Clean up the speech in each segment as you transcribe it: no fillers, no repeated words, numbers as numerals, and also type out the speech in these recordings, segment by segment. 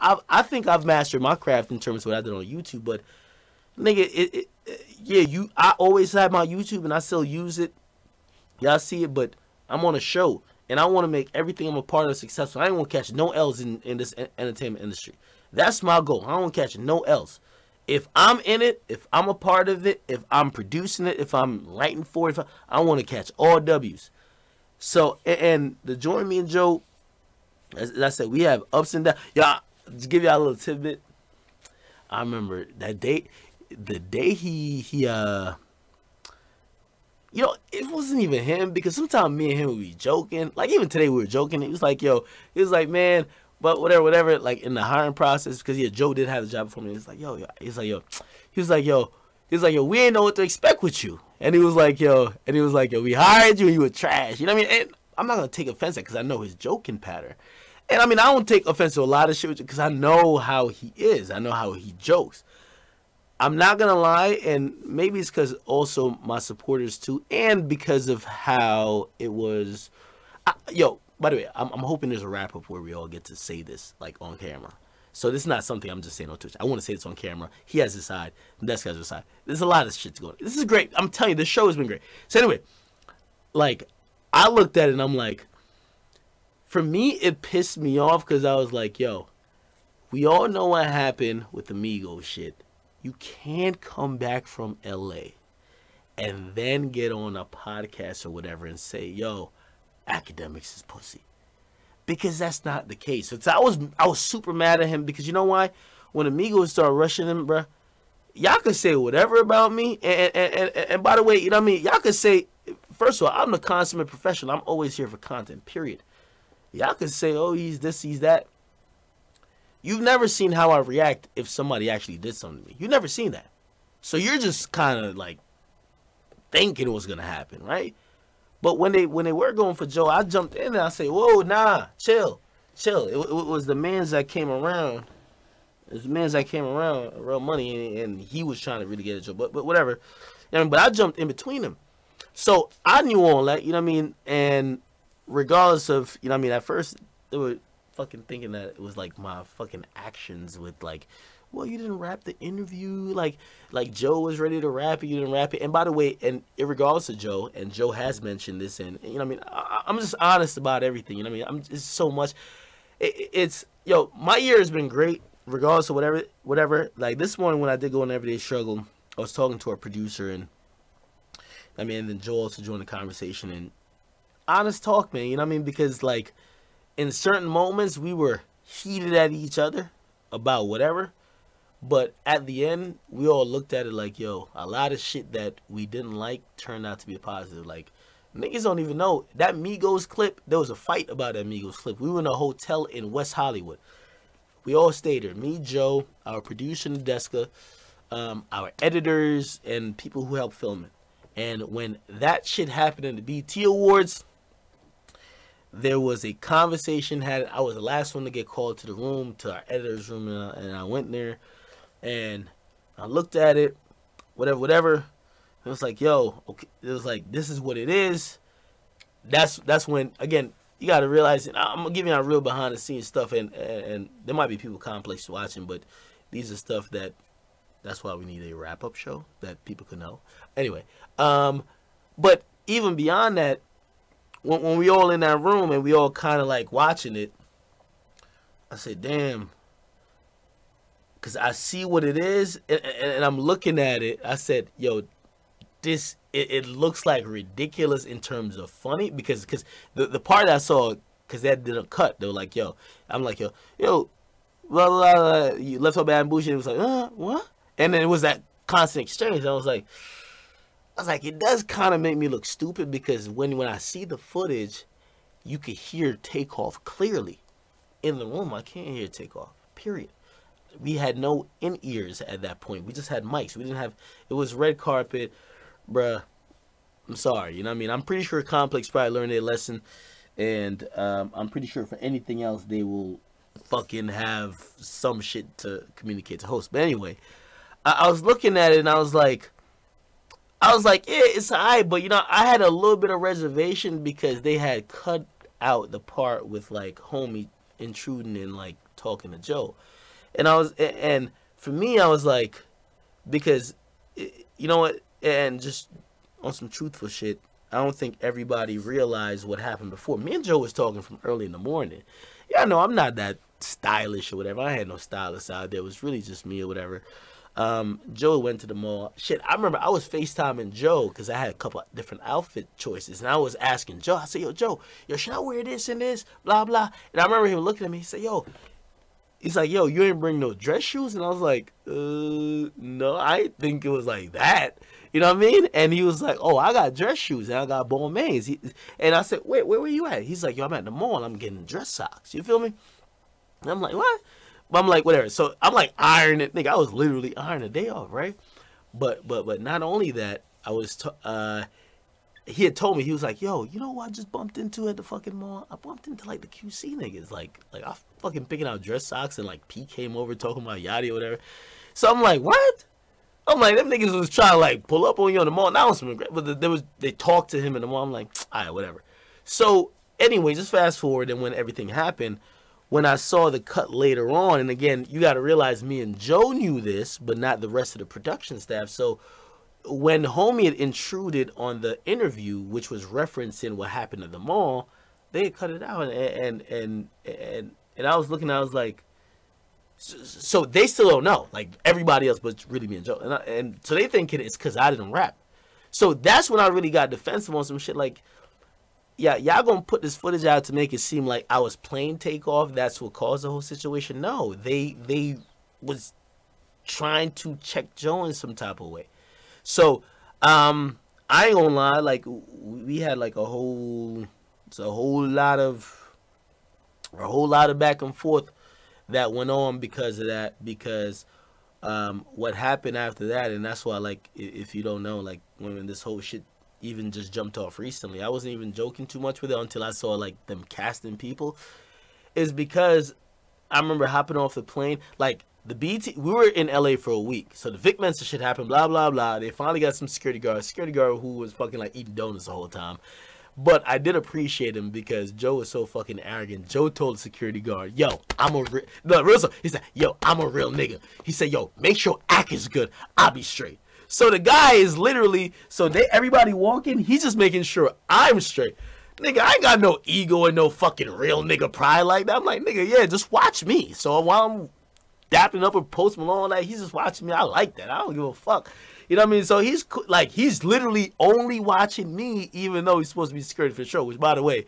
I think I've mastered my craft in terms of what I did on YouTube. But nigga, yeah, I always have my YouTube and I still use it. Y'all see it, but I'm on a show and I want to make everything I'm a part of successful. I ain't want to catch no L's in this entertainment industry. That's my goal. I don't want to catch no L's. If I'm in it, if I'm a part of it, if I'm producing it, if I'm writing for it, I want to catch all W's. So, and the Join Me and Joe, as I said, we have ups and downs. Y'all, to give y'all a little tidbit, I remember that day, the day it wasn't even him, because sometimes me and him would be joking. Like, even today we were joking. He was like, man, but whatever, like, in the hiring process, because yeah, Joe did have the job before me. He's like, yo, we ain't know what to expect with you. And he was like, we hired you and you were trash. You know what I mean? And I'm not going to take offense at it because I know his joking pattern. And I mean, I don't take offense to a lot of shit because I know how he is. I know how he jokes. I'm not going to lie, and maybe it's because also my supporters too, and because of how it was. By the way, I'm hoping there's a wrap-up where we all get to say this, like, on camera. So this is not something I'm just saying on Twitch. I want to say this on camera. He has his side. The desk has his side. There's a lot of shit going on. This is great. I'm telling you, this show has been great. So anyway, like, I looked at it and I'm like, for me, it pissed me off because I was like, yo, we all know what happened with the Migos shit. You can't come back from LA and then get on a podcast or whatever and say, yo, Akademiks is pussy. Because that's not the case. So I was super mad at him because you know why? When Amigos started rushing him, bruh, y'all could say whatever about me. And by the way, you know what I mean? Y'all could say, first of all, I'm the consummate professional. I'm always here for content, period. Y'all could say, oh, he's this, he's that. You've never seen how I react if somebody actually did something to me. You've never seen that. So you're just kind of like thinking what's going to happen, right? But when they were going for Joe, I jumped in and I say, whoa, nah, chill. It was the mans that came around. It was the mans that came around, real money, and he was trying to really get at Joe. But whatever. But I jumped in between them. So I knew all that, you know what I mean? And regardless of, you know what I mean, at first they were fucking thinking that it was like my fucking actions with like, well, you didn't rap the interview, like Joe was ready to rap it, you didn't rap it. And by the way, and regardless of Joe, and Joe has mentioned this, and you know what I mean, I'm just honest about everything, you know what I mean, it's so much, it's, yo, my year has been great, regardless of whatever, like this morning when I did go on Everyday Struggle, I was talking to our producer, and I mean, and then Joe also joined the conversation, and honest talk, man, you know what I mean, because like, in certain moments, we were heated at each other about whatever. But at the end, we all looked at it like, yo, a lot of shit that we didn't like turned out to be a positive. Like, niggas don't even know. That Migos clip, there was a fight about that Migos clip. We were in a hotel in West Hollywood. We all stayed there. Me, Joe, our producer, Nadeska, our editors, and people who helped film it. And when that shit happened in the BT Awards, there was a conversation had. I was the last one to get called to the room, to our editor's room, and I went there. And I looked at it, whatever. It was like, yo, okay. It was like, this is what it is. That's when, again, you got to realize, and I'm gonna give you a real behind the scenes stuff, and there might be people complex watching, but these are stuff that's why we need a wrap up show that people can know. Anyway, but even beyond that, when we all in that room and we all kind of like watching it, I said, damn. Because I see what it is, and I'm looking at it. I said, yo, this, it looks like ridiculous in terms of funny. Because the part I saw, because that didn't cut, they were like, yo. I'm like, yo, blah, blah, blah, you left her bad and bullshit. It was like, what? And then it was that constant exchange. I was like, it does kind of make me look stupid because when I see the footage, you could hear Takeoff clearly. In the room, I can't hear Takeoff, period. We had no in-ears at that point. We just had mics. We didn't have, it was red carpet. Bruh, I'm sorry. You know what I mean? I'm pretty sure Complex probably learned their lesson. And I'm pretty sure for anything else, they will fucking have some shit to communicate to host. But anyway, I was looking at it and I was like, yeah, it's alright. But, you know, I had a little bit of reservation because they had cut out the part with, like, Homie intruding and, like, talking to Joe, and for me, I was like, because, you know what, and just on some truthful shit, I don't think everybody realized what happened before. Me and Joe was talking from early in the morning. Yeah, I know I'm not that stylish or whatever. I had no stylist out there. It was really just me or whatever. Joe went to the mall. Shit, I remember I was FaceTiming Joe because I had a couple of different outfit choices. And I was asking Joe, I said, yo, Joe, should I wear this and this? Blah, blah. And I remember him looking at me. He said, he's like, yo, you ain't bring no dress shoes? And I was like, no, I didn't think it was like that. You know what I mean? And he was like, oh, I got dress shoes and I got Balmains. And I said, wait, where were you at? He's like, yo, I'm at the mall. I'm getting dress socks. You feel me? And I'm like, what? But I'm like, whatever. So I'm like ironing it. Nigga, I was literally ironing a day off, right? But not only that, I was, he had told me, he was like, yo, you know what I just bumped into at the fucking mall? I bumped into like the QC niggas. Like I fucking picking out dress socks and like P came over talking about Yachty or whatever. So I'm like, what? I'm like, them niggas was trying to like pull up on you on the mall. Now on some regret, but they talked to him in the mall. I'm like, all right, whatever. So anyway, just fast forward, and when everything happened, when I saw the cut later on, and again, you got to realize me and Joe knew this, but not the rest of the production staff. So when Homie had intruded on the interview, which was referencing what happened at the mall, they had cut it out, and I was looking, I was like, so they still don't know, like everybody else, but really me and Joe, and so they think it's because I didn't rap. So that's when I really got defensive on some shit like, yeah, y'all gonna put this footage out to make it seem like I was playing Takeoff. That's what caused the whole situation. No, they was trying to check Joe in some type of way. So, I ain't gonna lie, like we had like a whole lot of back and forth that went on because of that. Because what happened after that, and that's why, like, if you don't know, like when this whole shit even just jumped off recently, I wasn't even joking too much with it until I saw like them casting people, is because I remember hopping off the plane, like the BT, we were in LA for a week, so the Vic Mensa shit happened, blah blah blah. They finally got some security guard who was fucking like eating donuts the whole time. But I did appreciate him because Joe was so fucking arrogant. Joe told the security guard, yo, I'm a he said, yo, I'm a real nigga. He said, yo, make sure act is good, I'll be straight. So the guy is literally, everybody walking, he's just making sure I'm straight. Nigga, I ain't got no ego and no fucking real nigga pride like that. I'm like, nigga, yeah, just watch me. So while I'm dapping up with Post Malone, like, he's just watching me. I like that. I don't give a fuck. You know what I mean? So he's literally only watching me, even though he's supposed to be security for sure. Which, by the way,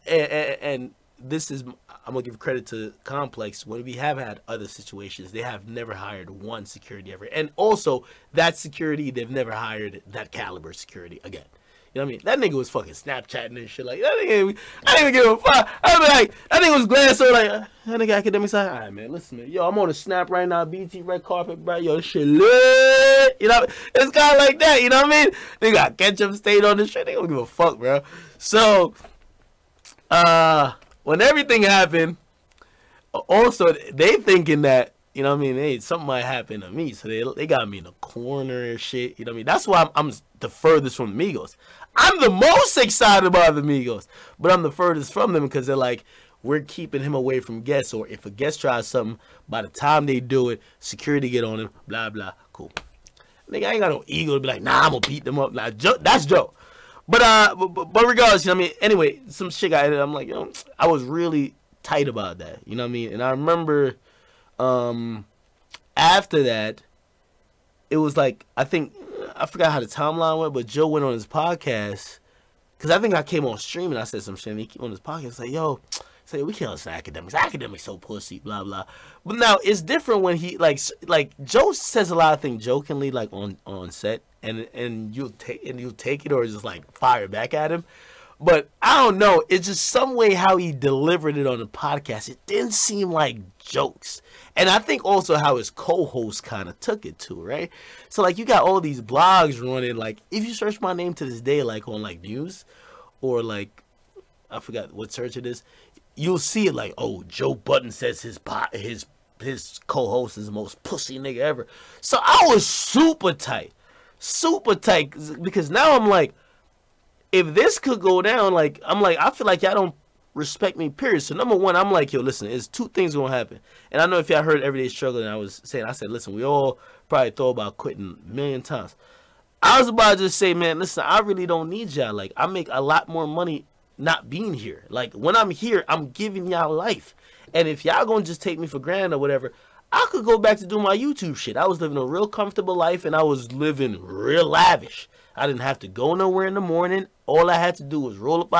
and this is, I'm gonna give credit to Complex. When we have had other situations, they have never hired one security ever, and also that security, they've never hired that caliber security again. You know what I mean? That nigga was fucking Snapchatting and shit like that. I didn't even give a fuck. I was like, that nigga was glad, so like, that nigga Akademiks like, all right, man, listen, man. Yo, I'm on a snap right now, BT red carpet, bro. Yo, this shit lit. You know, it's kind of like that. You know what I mean? They got ketchup stain on this shit. They don't give a fuck, bro. So, when everything happened, also they thinking that, you know what I mean, hey, something might happen to me, so they got me in a corner and shit. You know what I mean? That's why I'm the furthest from the Migos. I'm the most excited about the Migos, but I'm the furthest from them because they're like, we're keeping him away from guests, or if a guest tries something, by the time they do it, security get on him, blah, blah, cool. Nigga, I ain't got no ego to be like, nah, I'm gonna beat them up. Nah, that's Joe. But regardless, you know what I mean? Anyway, some shit got hit. I'm like, yo, I was really tight about that. You know what I mean? And I remember after that, it was like, I forgot how the timeline went, but Joe went on his podcast, because I think I came on stream and I said some shit, and he came on his podcast like, yo, say we can't listen to Akademiks so pussy, blah blah. But now it's different when he like Joe says a lot of things jokingly, like on set, and you'll take it or just like fire back at him. But I don't know, it's just some way how he delivered it on the podcast. It didn't seem like jokes. And I think also how his co-host kind of took it too, right? So like you got all these blogs running, like if you search my name to this day, like on like news or like, I forgot what search it is, you'll see it like, oh, Joe Budden says his co-host is the most pussy nigga ever. So I was super tight, because now I'm like, if this could go down, like, I'm like, I feel like y'all don't respect me, period. So number one, I'm like, yo, listen, there's two things gonna happen. And I know if y'all heard Everyday Struggle, and I said, listen, we all probably thought about quitting a million times. I was about to just say, man, listen, I really don't need y'all. Like, I make a lot more money not being here. Like, when I'm here, I'm giving y'all life. And if y'all gonna just take me for granted or whatever, I could go back to do my YouTube shit. I was living a real comfortable life, and I was living real lavish. I didn't have to go nowhere in the morning. All I had to do was roll up